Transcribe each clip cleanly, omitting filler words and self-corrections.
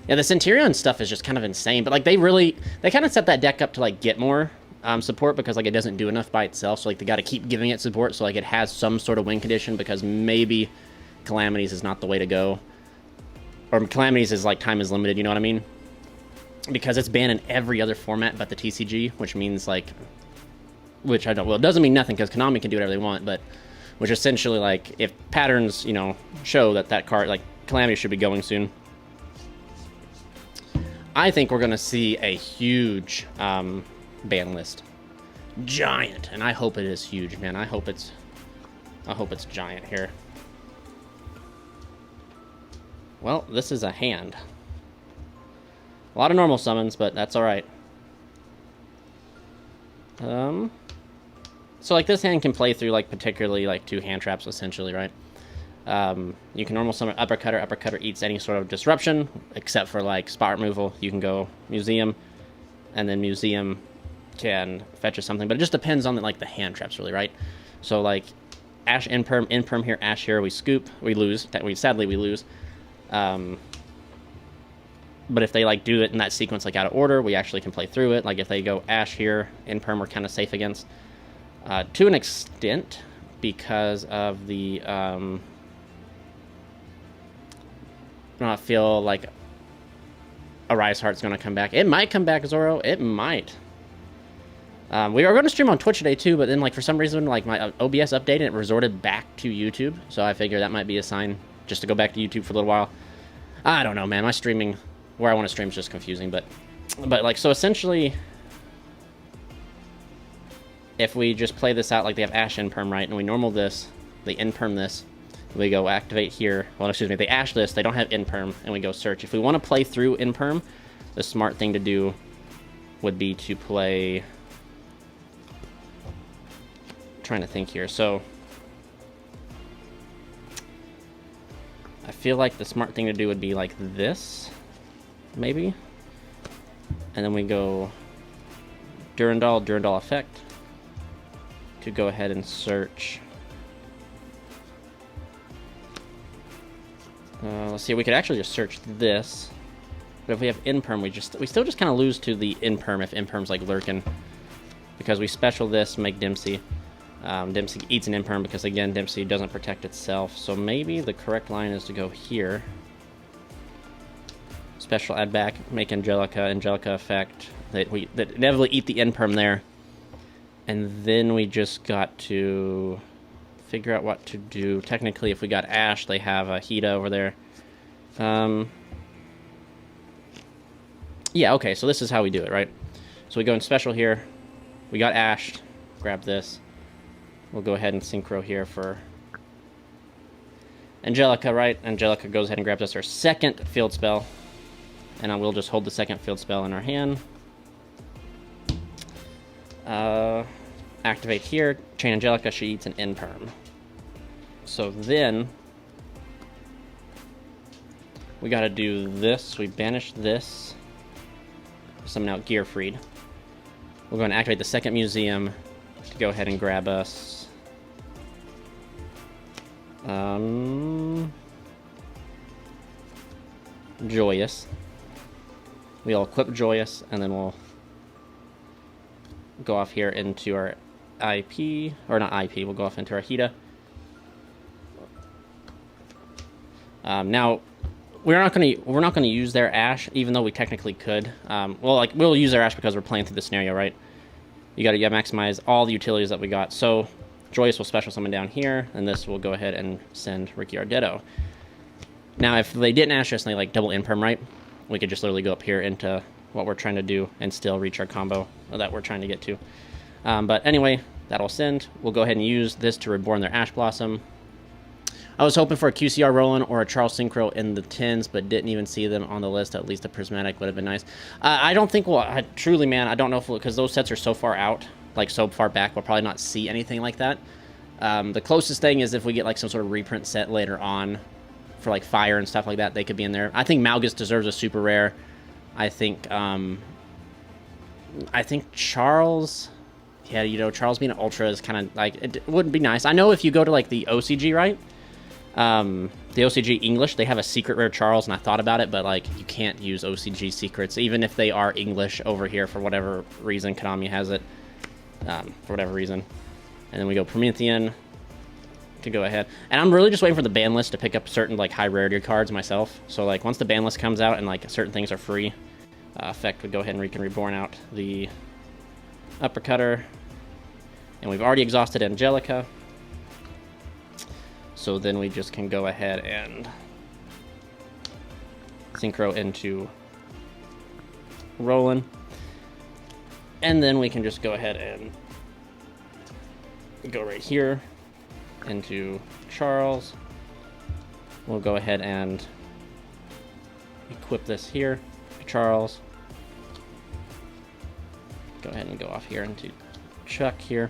Yeah, the Centurion stuff is just kind of insane, but like they kind of set that deck up to like get more support because like it doesn't do enough by itself, so like they got to keep giving it support so like it has some sort of win condition, because maybe Calamities is not the way to go, or Calamities is like time is limited, you know what I mean? Because it's banned in every other format but the TCG, which means like, which I don't, well, it doesn't mean nothing because Konami can do whatever they want, but which essentially like if patterns, you know, show that that card like Calamity should be going soon. I think we're going to see a huge ban list. Giant. And I hope it is huge, man. I hope it's giant here. Well, this is a hand. A lot of normal summons, but that's alright. So, like, this hand can play through, like, particularly, like, 2 hand traps, essentially, right? You can normal summon Uppercutter. Uppercutter eats any sort of disruption, except for, like, spot removal. You can go Museum, and then Museum can fetch us something, but it just depends on, like, the hand traps, really, right? So, like, Ash Imperm here, Ash here, we scoop, we lose. Sadly, we lose. But if they, like, do it in that sequence, like, out of order, we actually can play through it. Like, if they go Ash here, Imperm, we're kind of safe against. To an extent, because of the, I don't feel like Arise Heart's going to come back. It might come back, Zoro. It might. We are going to stream on Twitch today, too, but then, like, for some reason, like, my OBS updated and it resorted back to YouTube, so I figure that might be a sign just to go back to YouTube for a little while. I don't know, man. My streaming, where I want to stream is just confusing, but like, so essentially, if we just play this out like they have Ash Imperm, right, and we normal this, they Imperm this, we go activate here, well, excuse me, they Ash this, they don't have Imperm, and we go search. If we want to play through Imperm, the smart thing to do would be to play, I'm trying to think here, so I feel like the smart thing to do would be like this, maybe, and then we go Durandal effect to go ahead and search. Let's see, we could actually just search this, but if we have Imperm, we still just kind of lose to the Imperm if Imperm's like lurking, because we special this, make Dempsey. Dempsey eats an Imperm because, again, Dempsey doesn't protect itself. So maybe the correct line is to go here. Special add back, make Angelica effect. That inevitably eat the Imperm there. And then we just got to figure out what to do. Technically, if we got Ash, they have a Hida over there. Yeah, okay, so this is how we do it, right? So we go in special here. We got Ash. Grab this. We'll go ahead and synchro here for Angelica, right? Angelica goes ahead and grabs us our second field spell. And I will just hold the second field spell in our hand. Activate here. Chain Angelica, she eats an Imperm. So then we gotta do this. We banish this. Summon out Gearfried. We're going to activate the second Museum to go ahead and grab us Joyous. We'll equip Joyous, and then we'll go off here into our IP, or not IP, we'll go off into our Hida. Now, we're not gonna use their Ash, even though we technically could. Well, like, we'll use their Ash because we're playing through the scenario, right? You gotta maximize all the utilities that we got. So Joyous will special summon down here, and this will go ahead and send Ricky Ardetto. Now, if they didn't Ash us and they like double Imperm, right? We could just literally go up here into what we're trying to do and still reach our combo that we're trying to get to. But anyway, that'll send. We'll go ahead and use this to reborn their Ash Blossom. I was hoping for a QCR Roland or a Charles Synchro in the 10s, but didn't even see them on the list. At least a Prismatic would have been nice. I don't think truly, man, I don't know if because those sets are so far out, like so far back, we'll probably not see anything like that. The closest thing is if we get like some sort of reprint set later on for like Fire and stuff like that, they could be in there. I think Malgus deserves a super rare. I think Charles, yeah, you know, Charles being an Ultra is kind of like, it wouldn't be nice. I know if you go to like the OCG, right? the OCG English, they have a secret rare Charles, and I thought about it, but like you can't use OCG secrets, even if they are English over here for whatever reason. Konami has it for whatever reason. And then we go Promethean to go ahead. And I'm really just waiting for the ban list to pick up certain like high rarity cards myself. So like once the ban list comes out and like certain things are free, Effect would go ahead and we can reborn out the Uppercutter. And we've already exhausted Angelica. So then we just can go ahead and synchro into Roland. And then we can just go ahead and go right here into Charles. We'll go ahead and equip this here to Charles. Go ahead and go off here into Chuck here.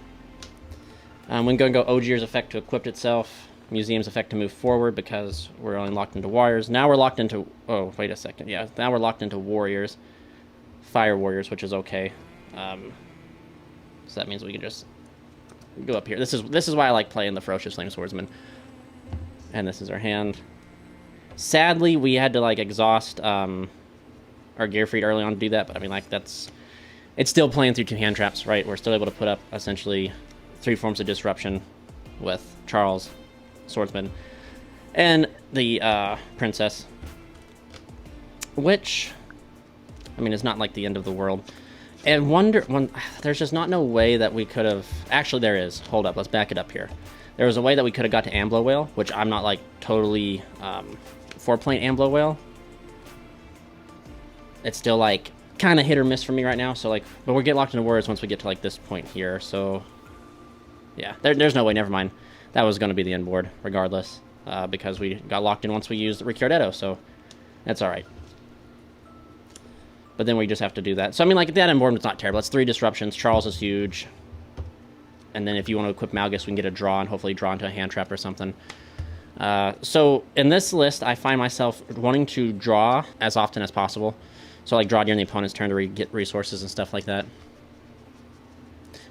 We're going to go OG's effect to equip itself. Museum's effect to move forward because we're only locked into Warriors. Now we're locked into... Oh, wait a second. Yeah, now we're locked into Warriors. Fire Warriors, which is okay. So that means we can just go up here. This is why I like playing the Ferocious Flame Swordsman. And this is our hand. Sadly, we had to like exhaust our Gearfried early on to do that, but I mean like that's... It's still playing through 2 hand traps, right? We're still able to put up essentially 3 forms of disruption with Charles, Swordsman, and the Princess, which, I mean, is not like the end of the world. And there's just no way that we could have... Actually, there is. Hold up, let's back it up here. There was a way that we could have got to Amblo Whale, which I'm not like totally for playing Amblo Whale. It's still like kind of hit or miss for me right now. So like, but we'll get locked into Warriors once we get to like this point here. So yeah, there's no way. Never mind. That was going to be the end board regardless, because we got locked in once we used Ricciardetto. So that's all right. But then we just have to do that. So I mean, like that end board is not terrible. It's 3 disruptions. Charles is huge. And then if you want to equip Malgus, we can get a draw and hopefully draw into a hand trap or something. So in this list, I find myself wanting to draw as often as possible. So like draw during the opponent's turn to get resources and stuff like that.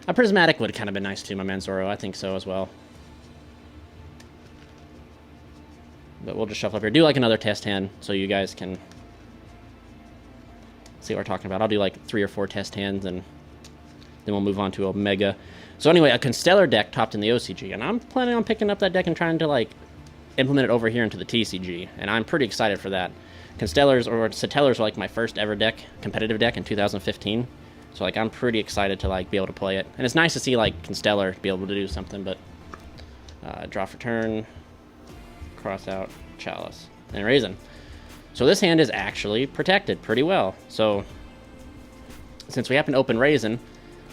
A Prismatic would have kind of been nice too, my man Zoro. I think so as well. But we'll just shuffle up here. Do like another test hand so you guys can see what we're talking about. I'll do like 3 or 4 test hands and then we'll move on to Omega. So anyway, a Constellar deck topped in the OCG, and I'm planning on picking up that deck and trying to like implement it over here into the TCG, and I'm pretty excited for that. Constellars or Satellars were like my first ever competitive deck in 2015, so like I'm pretty excited to like be able to play it, and it's nice to see like Constellar be able to do something. But draw for turn, cross out Chalice and Raisin. So this hand is actually protected pretty well. So since we happen to open Raisin,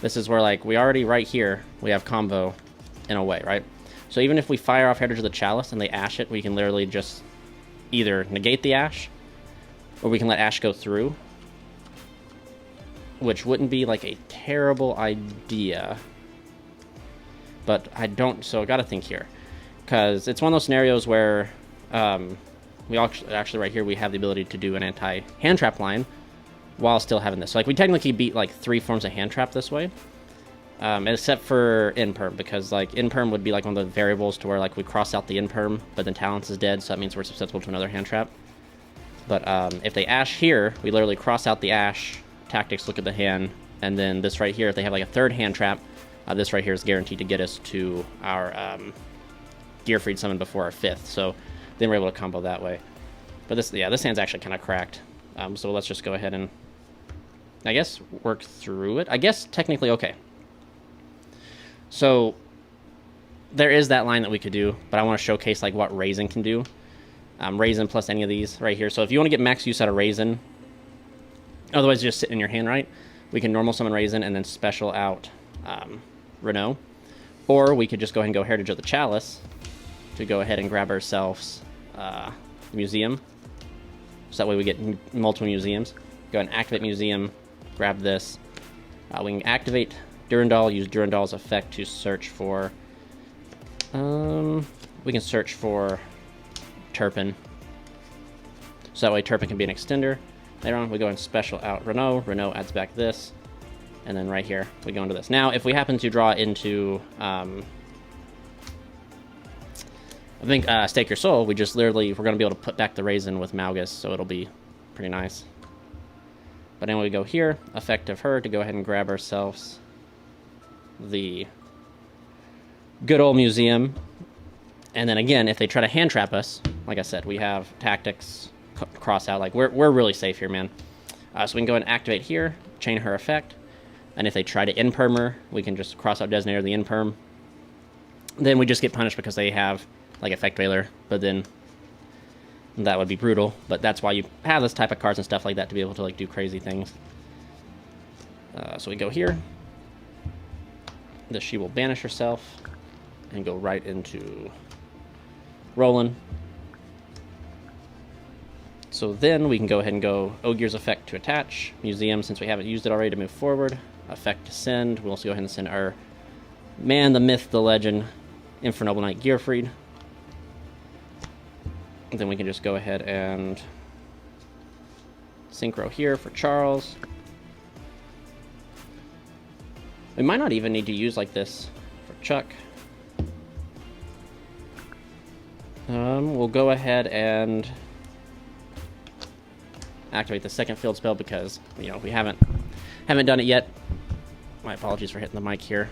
this is where, like, we already, right here, we have combo in a way, right? So even if we fire off Heritage of the Chalice and they Ash it, we can literally just either negate the Ash, or we can let Ash go through, which wouldn't be, like, a terrible idea. But I don't, so I gotta think here. Because it's one of those scenarios where we actually, right here, we have the ability to do an anti-hand trap line, while still having this. So, like, we technically beat, like, 3 forms of hand trap this way. Except for Imperm, because, like, Imperm would be, like, one of the variables to where, like, we cross out the Imperm, but then Talents is dead, so that means we're susceptible to another hand trap. But if they Ash here, we literally cross out the Ash, Tactics, look at the hand, and then this right here, if they have, like, a 3rd hand trap, this right here is guaranteed to get us to our Gearfried summon before our 5th, so then we're able to combo that way. But this hand's actually kind of cracked. So let's just go ahead and, I guess, work through it. I guess technically okay. So there is that line that we could do, but I want to showcase like what Raisin can do. Raisin plus any of these right here. So if you want to get max use out of Raisin, otherwise just sitting in your hand, right? We can normal summon Raisin and then special out Renault. Or we could just go ahead and go Heritage of the Chalice to go ahead and grab ourselves Museum. So that way we get multiple museums. Go ahead and activate Museum, grab this. We can activate Durandal, use Durandal's effect to search for... we can search for Turpin. So that way Turpin can be an extender. Later on, we go and special out Renault. Renault adds back this. And then right here, we go into this. Now, if we happen to draw into I think Stake Your Soul, we just literally, we're going to be able to put back the Raisin with Malgus, so it'll be pretty nice. But anyway, we go here, effect of her to go ahead and grab ourselves the good old museum. And then again, if they try to hand trap us, like I said, we have tactics, cross out, like we're really safe here, man. So we can go ahead and activate here, chain her effect. And if they try to in-perm her, we can just cross out Designator the in-perm. Then we just get punished because they have like effect veiler, but then that would be brutal. But that's why you have this type of cards and stuff like that to be able to like do crazy things. So we go here. She will banish herself and go right into Roland. So then we can go ahead and go Ogier's effect to attach. Museum, since we haven't used it already, to move forward. Effect to send. We'll also go ahead and send our man, the myth, the legend, Infernoble Knight Gearfried. Then we can just go ahead and synchro here for Charles. We might not even need to use like this for Chuck. We'll go ahead and activate the second field spell because, you know, we haven't done it yet. My apologies for hitting the mic here.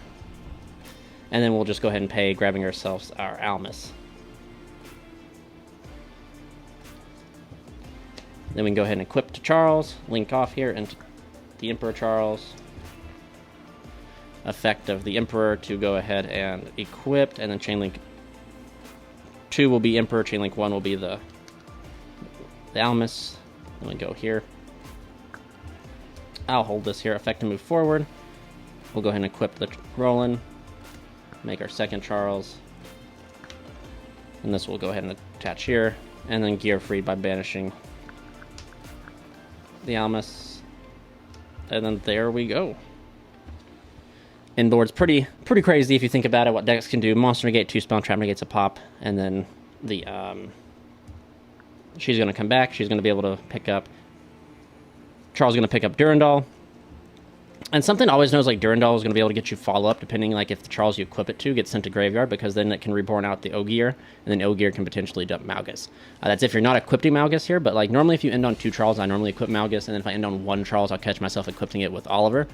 And then we'll just go ahead and pay, grabbing ourselves our Almus. Then we can go ahead and equip to Charles, link off here into the Emperor Charles. Effect of the Emperor to go ahead and equip, and then chain link 2 will be Emperor, chain link 1 will be the Almus. Then we go here. I'll hold this here, effect to move forward. We'll go ahead and equip the Roland, make our second Charles. And this will go ahead and attach here, and then Gearfried by banishing the Almus. And then there we go. Inboard's pretty crazy if you think about it, what decks can do. Monster negate, 2 spell trap negates a pop, and then the she's going to come back. She's going to be able to pick up... Charles is going to pick up Durandal. And something always knows, like, Durandal is going to be able to get you follow-up, depending, like, if the Charles you equip it to gets sent to Graveyard, because then it can reborn out the Ogier, and then Ogier can potentially dump Malgus. That's if you're not equipping Malgus here, but, like, normally if you end on 2 Charles, I normally equip Malgus, and then if I end on 1 Charles, I'll catch myself equipping it with Oliver,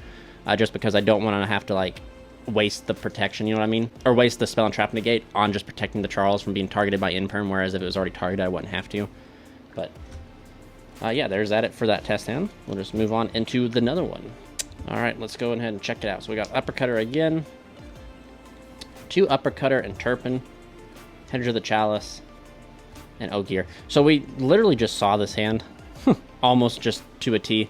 just because I don't want to have to, like, waste the protection, you know what I mean? Or waste the spell and trap negate on just protecting the Charles from being targeted by Imperm, whereas if it was already targeted, I wouldn't have to. But, yeah, there's it for that test hand. We'll just move on into the another one. Alright, let's go ahead and check it out. So we got Uppercutter again, 2 Uppercutter and Turpin, Hedge of the Chalice, and Ogier. So we literally just saw this hand, almost just to a T.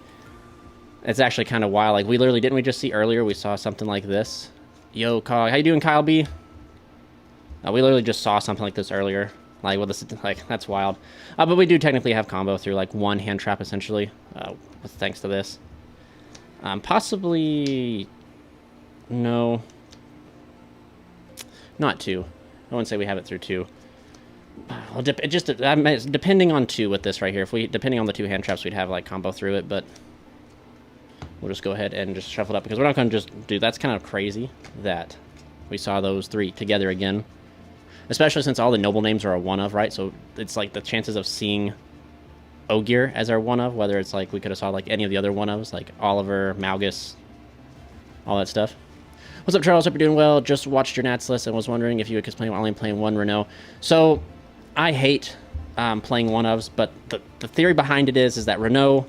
It's actually kind of wild. Like, we literally, didn't we just see earlier, we saw something like this? Yo, Kyle, how you doing, Kyle B? We literally just saw something like this earlier. Like, well, this, like, that's wild. But we do technically have combo through, like, 1 hand trap, essentially, thanks to this. Possibly... No. Not 2. I wouldn't say we have it through 2. Well, it just depending on 2 with this right here. If we, depending on the 2 hand traps, we'd have, like, combo through it, but... We'll just go ahead and just shuffle it up, because we're not going to just do... That's kind of crazy that we saw those 3 together again. Especially since all the noble names are a 1 of, right? So it's like the chances of seeing Ogier as our 1 of, whether it's like we could have saw like any of the other 1 ofs, like Oliver, Malgus, all that stuff. What's up, Charles? Hope you're doing well. Just watched your Nats list and was wondering if you would explain why only playing 1 Renault. So I hate playing 1 ofs, but the theory behind it is that Renault...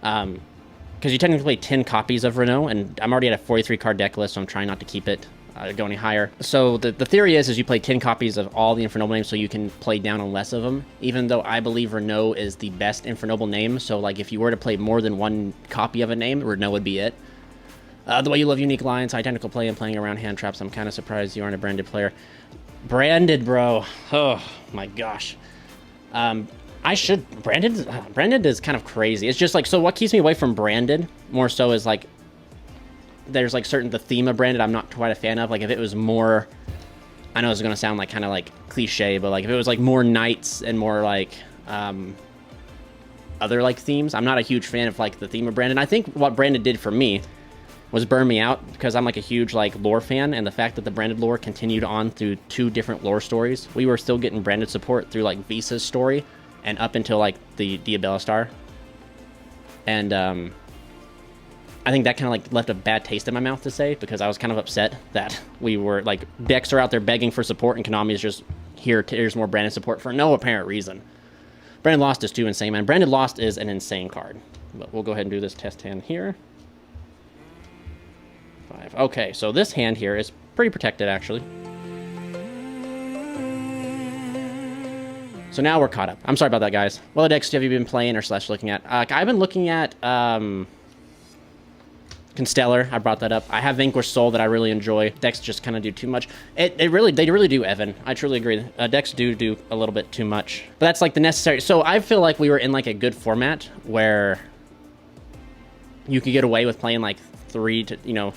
because you technically play 10 copies of Renault, and I'm already at a 43 card deck list, so I'm trying not to keep it go any higher. So the theory is you play 10 copies of all the Infernoble names, so you can play down on less of them, even though I believe Renault is the best Infernoble name. So like if you were to play more than 1 copy of a name, Renault would be it. The way you love Unique Lions, high technical play, and playing around hand traps, I'm kind of surprised you aren't a branded player. Branded, bro. Oh my gosh. I should... Branded is kind of crazy. It's just like... So what keeps me away from Branded more so is like... There's like the theme of Branded I'm not quite a fan of. Like if it was more... I know it's going to sound like kind of like cliche, but like if it was like more knights and more like... other like themes. I'm not a huge fan of like the theme of Branded. I think what Branded did for me was burn me out because I'm like a huge like lore fan, and the fact that the branded lore continued on through 2 different lore stories. We were still getting branded support through like Visa's story and up until like the Diabella Star. And I think that kind of like left a bad taste in my mouth to say, because I was kind of upset that we were like, decks are out there begging for support and Konami is just here's more branded support for no apparent reason. Branded Lost is too insane, man. Branded Lost is an insane card. But we'll go ahead and do this test hand here. 5. Okay, so this hand here is pretty protected, actually. So now we're caught up. I'm sorry about that, guys. What other decks have you been playing or / looking at? I've been looking at Constellar. I brought that up. I have Vanquished Soul that I really enjoy. Decks just kind of do too much. They really do, Evan. I truly agree. Decks do a little bit too much. But that's like the necessary. So I feel like we were in like a good format where you could get away with playing like 3 to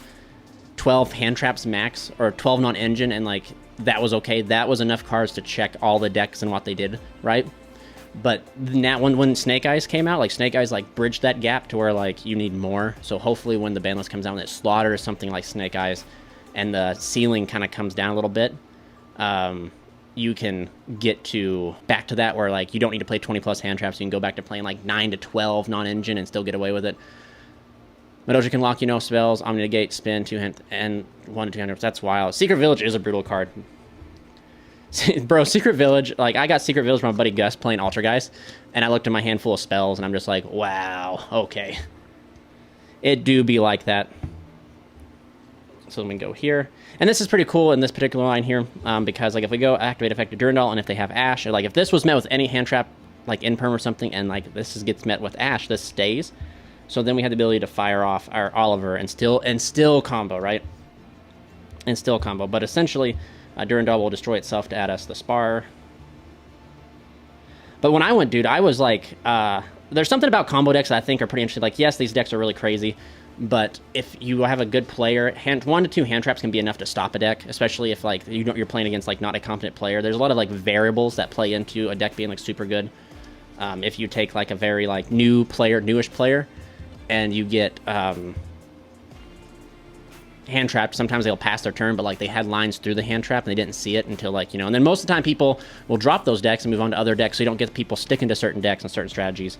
12 hand traps max, or 12 non-engine, and like that was okay. That was enough cards to check all the decks and what they did, right? But now when Snake Eyes came out, like Snake Eyes like bridged that gap to where like you need more. So hopefully when the ban list comes out and it slaughters something like Snake Eyes and the ceiling kind of comes down a little bit, you can get back to that where like you don't need to play 20 plus hand traps. You can go back to playing like 9 to 12 non-engine and still get away with it. Madoja can lock spells, Omni Negate, spin, 2 hand, and 1 to 2 hand traps. That's wild. Secret Village is a brutal card. Bro, Secret Village, like, I got Secret Village from my buddy Gus playing Altergeist, and I looked at my handful of spells, and I'm just like, wow, okay. It do be like that. So let me go here. And this is pretty cool in this particular line here, because, like, if we go activate effective Durandal, and if they have Ash, or, like, if this was met with any hand trap, like, Imperm or something, and, like, gets met with Ash, this stays. So then we have the ability to fire off our Oliver and still combo, right? And still combo. But essentially, Durandal will destroy itself to add us the Spar. But when I went, dude, I was like, there's something about combo decks that I think are pretty interesting. Like, yes, these decks are really crazy, but if you have a good player, 1 to 2 hand traps can be enough to stop a deck, especially if like you're playing against like not a competent player. There's a lot of like variables that play into a deck being like super good. If you take like a very like newish player, and you get hand trapped, sometimes they'll pass their turn, but like they had lines through the hand trap and they didn't see it until like, and then most of the time people will drop those decks and move on to other decks, so you don't get people sticking to certain decks and certain strategies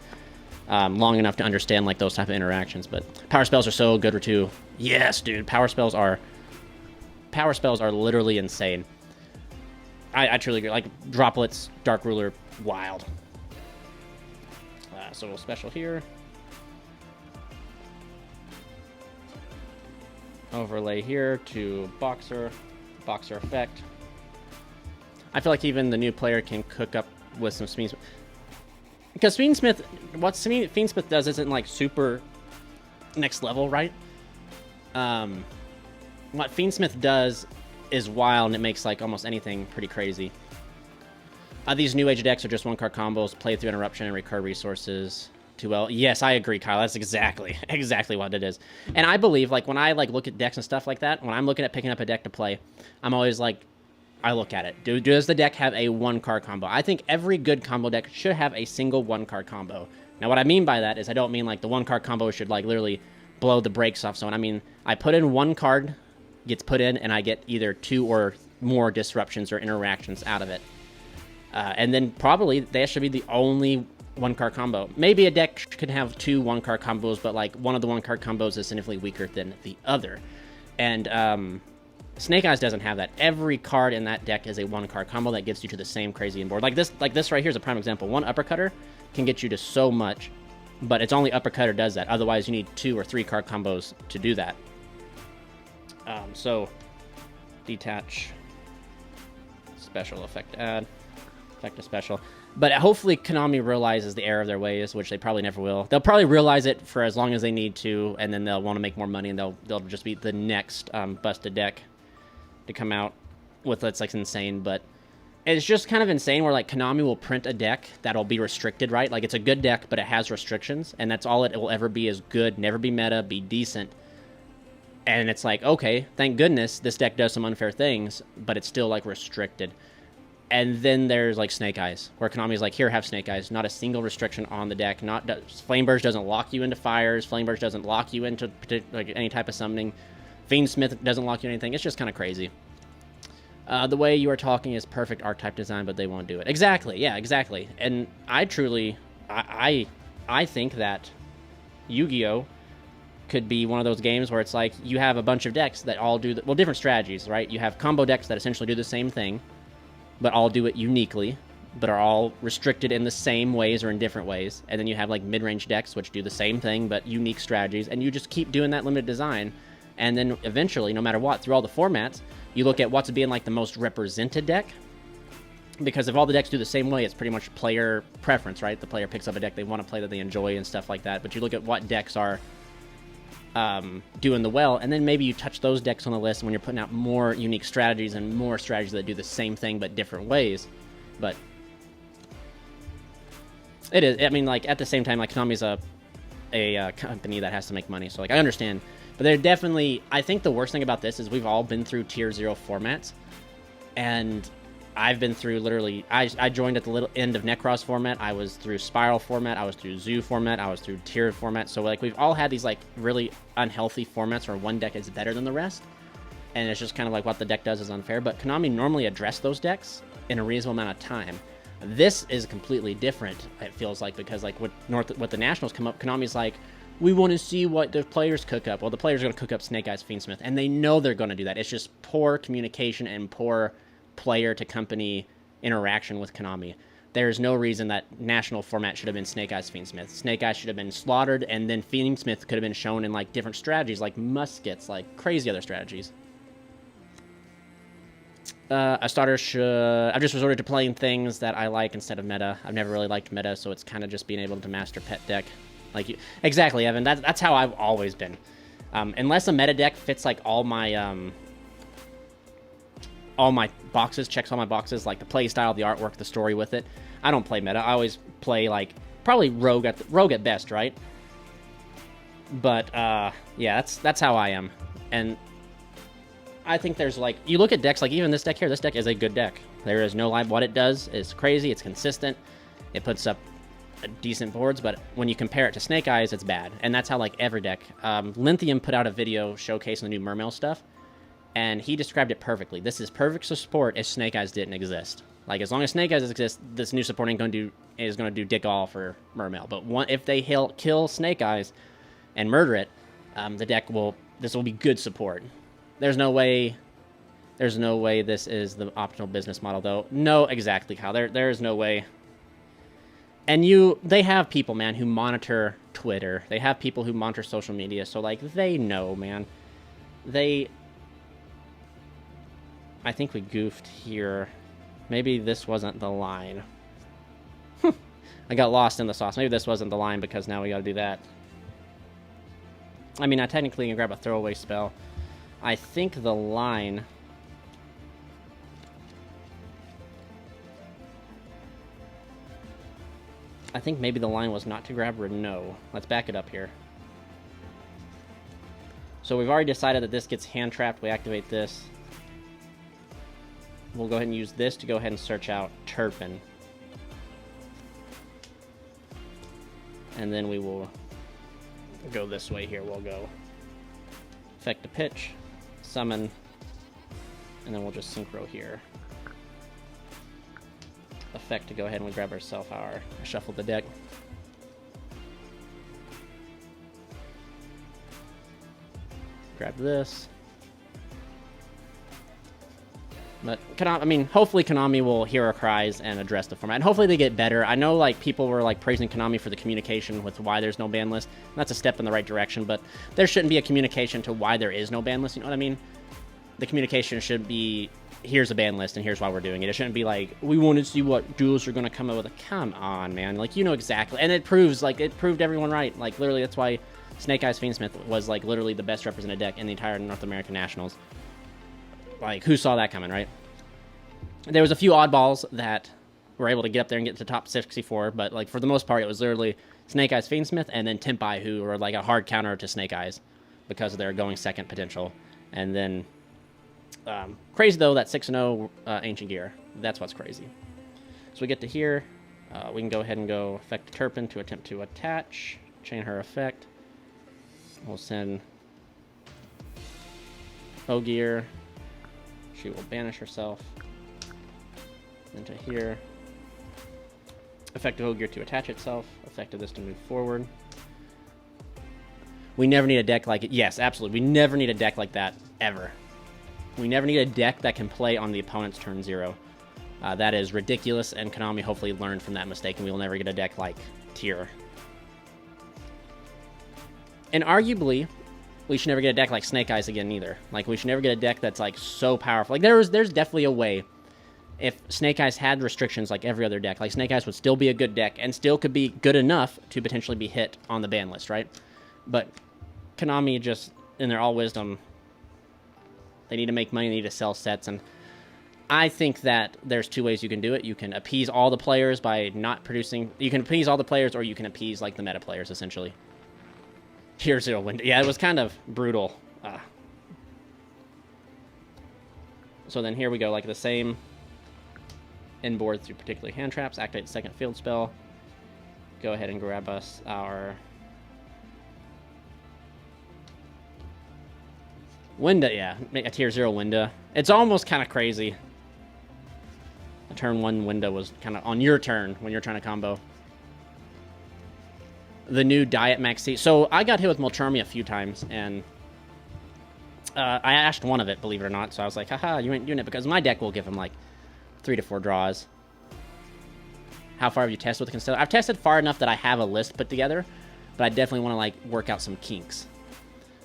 long enough to understand like those type of interactions. But power spells are so good too. Yes, dude, power spells are literally insane. I truly agree. Like Droplets, Dark Ruler, wild. So we'll special here. Overlay here to Boxer effect. I feel like even the new player can cook up with some Fiendsmith. Because what Fiendsmith does isn't like super next level, right? What Fiendsmith does is wild, and it makes like almost anything pretty crazy. These new age decks are just 1-card combos, play through interruption and recur resources. Too well. Yes, I agree, Kyle. That's exactly what it is. And I believe, like, when I like look at decks and stuff like that, when I'm looking at picking up a deck to play, I'm always like, I look at it. Does the deck have a 1-card combo? I think every good combo deck should have a single 1-card combo. Now, what I mean by that is I don't mean like the 1-card combo should like literally blow the brakes off someone. I mean, I put in 1 card, gets put in, and I get either 2 or more disruptions or interactions out of it. And then probably that should be the only 1-card combo. Maybe a deck could have 2 1-card combos, but like one of the 1-card combos is significantly weaker than the other. And Snake Eyes doesn't have that. Every card in that deck is a 1-card combo that gets you to the same crazy board. Like this right here is a prime example. 1 Uppercutter can get you to so much, but it's only Uppercutter does that. Otherwise, you need 2 or 3 card combos to do that. So detach, special effect add, effect to special. But hopefully Konami realizes the error of their ways, which they probably never will. They'll probably realize it for as long as they need to, and then they'll want to make more money, and they'll just be the next busted deck to come out with. That's like insane, but it's just kind of insane where like Konami will print a deck that'll be restricted, right? Like it's a good deck, but it has restrictions, and that's all it will ever be is good, never be meta, be decent. And it's like, okay, thank goodness this deck does some unfair things, but it's still like restricted. And then there's like Snake Eyes, where Konami's like, here, have Snake Eyes. Not a single restriction on the deck. Flameburst doesn't lock you into fires. Flameburst doesn't lock you into like any type of summoning. Fiendsmith doesn't lock you into anything. It's just kind of crazy. The way you are talking is perfect archetype design, but they won't do it. Exactly, yeah, exactly. And I truly, I think that YuGiOh could be one of those games where it's like you have a bunch of decks that all do, different strategies, right? You have combo decks that essentially do the same thing, but all do it uniquely, but are all restricted in the same ways or in different ways. And then you have like mid-range decks which do the same thing, but unique strategies, and you just keep doing that limited design. And then eventually, no matter what, through all the formats, you look at what's being like the most represented deck. Because if all the decks do the same way, it's pretty much player preference, right? The player picks up a deck they want to play that they enjoy and stuff like that. But you look at what decks are doing the well, and then maybe you touch those decks on the list when you're putting out more unique strategies and more strategies that do the same thing but different ways. But it is, I mean, like, at the same time, like, Konami's a company that has to make money, so, like, I understand. But they're definitely, I think the worst thing about this is we've all been through Tier 0 formats, and I've been through literally, I joined at the little end of Necros format, I was through Spiral format, I was through Zoo format, I was through Tier format, so like we've all had these like really unhealthy formats where one deck is better than the rest, and it's just kind of like what the deck does is unfair, but Konami normally address those decks in a reasonable amount of time. This is completely different, it feels like, because like what the Nationals come up, Konami's like, we want to see what the players cook up. Well, the players are going to cook up Snake Eyes Fiendsmith, and they know they're going to do that. It's just poor communication and poor player to company interaction with Konami. There's no reason that national format should have been Snake Eyes Fiendsmith. Snake Eyes should have been slaughtered, and then Fiendsmith could have been shown in like different strategies, like muskets, like crazy other strategies. A starter should... I've just resorted to playing things that I like instead of meta. I've never really liked meta, so it's kind of just being able to master pet deck. Like, exactly, Evan. That's how I've always been. Unless a meta deck fits like all my boxes, checks all my boxes, like the play style, the artwork, the story with it, I don't play meta. I always play like probably rogue at best, right? But yeah, that's how I am. And I think there's like, you look at decks like even this deck here. This deck is a good deck. There is no lie. What it does is crazy. It's consistent. It puts up decent boards, but when you compare it to Snake Eyes, it's bad. And that's how like every deck. Lithium put out a video showcasing the new Mermail stuff, and he described it perfectly. This is perfect support if Snake Eyes didn't exist. Like, as long as Snake Eyes exists, this new support is going to do dick all for Mermail. But if they kill Snake Eyes and murder it, the deck this will be good support. There's no way this is the optimal business model, though. No, exactly, Kyle. There is no way. And they have people, man, who monitor Twitter. They have people who monitor social media. So, like, they know, man. I think we goofed here. Maybe this wasn't the line. I got lost in the sauce. Maybe this wasn't the line because now we got to do that. I mean, I technically can grab a throwaway spell. I think the line... I think maybe the line was not to grab Renault. Let's back it up here. So we've already decided that this gets hand-trapped. We activate this. We'll go ahead and use this to go ahead and search out Turpin. And then we will go this way here. We'll go effect a pitch, summon, and then we'll just synchro here. Effect to go ahead and we grab ourselves our shuffle the deck. Grab this. But Konami, I mean, hopefully Konami will hear our cries and address the format. And hopefully they get better. I know like people were like praising Konami for the communication with why there's no ban list. And that's a step in the right direction, but there shouldn't be a communication to why there is no ban list. You know what I mean? The communication should be, here's a ban list and here's why we're doing it. It shouldn't be like, we want to see what duels are going to come up with. Come on, man. Like, you know exactly. And it proved everyone right. Like, literally, that's why Snake Eyes Fiendsmith was like literally the best represented deck in the entire North American Nationals. Like, who saw that coming, right? There was a few oddballs that were able to get up there and get to top 64, but like for the most part, it was literally Snake Eyes Fiendsmith and then Tempai, who were like a hard counter to Snake Eyes because of their going second potential. And then Crazy, though, that 6-0 Ancient Gear. That's what's crazy. So we get to here. We can go ahead and go effect Turpin to attempt to attach. Chain her effect. We'll send Ogier. She will banish herself. Into here. Effective Ogier to attach itself. Effective this to move forward. We never need a deck like it. Yes, absolutely. We never need a deck like that, ever. We never need a deck that can play on the opponent's turn 0. That is ridiculous, and Konami hopefully learned from that mistake, and we will never get a deck like Tier. And arguably, we should never get a deck like Snake Eyes again either. Like, we should never get a deck that's, like, so powerful. Like, there's definitely a way. If Snake Eyes had restrictions like every other deck, like, Snake Eyes would still be a good deck, and still could be good enough to potentially be hit on the ban list, right? But Konami just, in their all wisdom, they need to make money, they need to sell sets, and I think that there's 2 ways you can do it. You can appease all the players by not producing... You can appease all the players, or you can appease, like, the meta players, essentially. Tier 0 window. Yeah, it was kind of brutal. So then here we go, like the same inboard through particularly hand traps. Activate the second field spell. Go ahead and grab us our... Winda, yeah. Make a tier 0 Winda. It's almost kind of crazy. A turn 1 Winda was kind of on your turn when you're trying to combo. The new Diet Maxi. So I got hit with Molcharmy a few times, and I ashed one of it, believe it or not. So I was like, haha, you ain't doing it, because my deck will give him like 3 to 4 draws. How far have you tested with Constellar? I've tested far enough that I have a list put together, but I definitely want to like work out some kinks,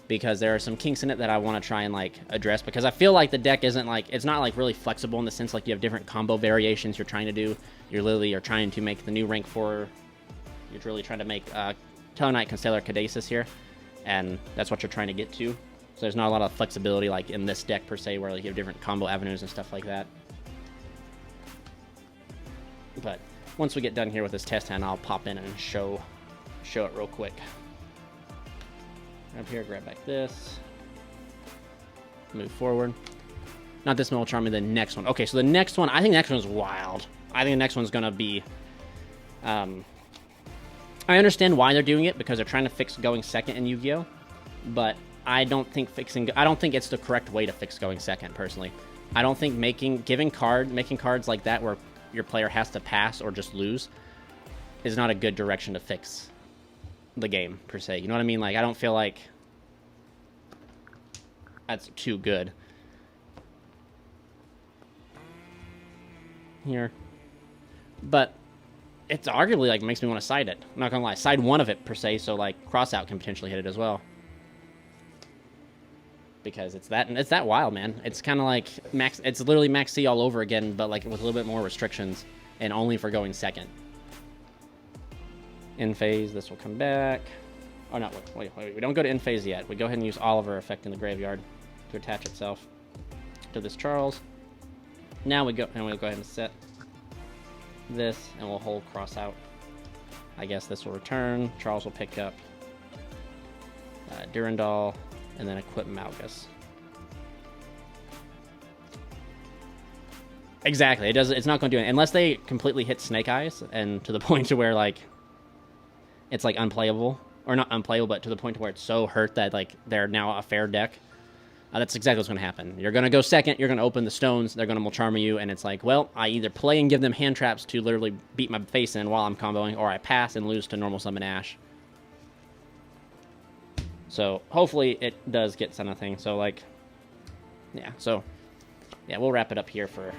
because there are some kinks in it that I want to try and like address, because I feel like the deck isn't like, it's not like really flexible in the sense like you have different combo variations you're trying to do. You're literally are trying to make the new rank 4. You're really trying to make Tellarknight, Constellar, Caduceus here, and that's what you're trying to get to. So there's not a lot of flexibility like in this deck per se, where like you have different combo avenues and stuff like that. But once we get done here with this test hand, I'll pop in and show it real quick. Up here, grab back this. Move forward. Not this Molcharmy, the next one. Okay, so the next one, I think the next one's wild. I think the next one's gonna be... I understand why they're doing it, because they're trying to fix going second in YuGiOh, but I don't think it's the correct way to fix going second, personally. I don't think making cards like that where your player has to pass or just lose is not a good direction to fix the game, per se. You know what I mean? Like, I don't feel like that's too good. Here. But it's arguably, like, makes me want to side it. I'm not gonna lie. Side one of it, per se, so, like, Crossout can potentially hit it as well. Because it's that wild, man. It's kind of like it's literally Max C all over again, but, like, with a little bit more restrictions, and only for going second. In phase, this will come back. Oh, no, wait. We don't go to in phase yet. We go ahead and use Oliver effect in the graveyard to attach itself to this Charles. Now we'll go ahead and set this, and we'll hold cross out. I guess this will return. Charles will pick up Durandal, and then equip Malgus. Exactly. It's not going to do it unless they completely hit Snake Eyes, and to the point to where like it's like unplayable, or not unplayable, but to the point to where it's so hurt that like they're now a fair deck. That's exactly what's going to happen. You're going to go second, you're going to open the stones, they're going to Molcharmy you, and it's like, well, I either play and give them hand traps to literally beat my face in while I'm comboing, or I pass and lose to normal summon Ash. So, hopefully it does get something. So, like, yeah. So, yeah, we'll wrap it up here for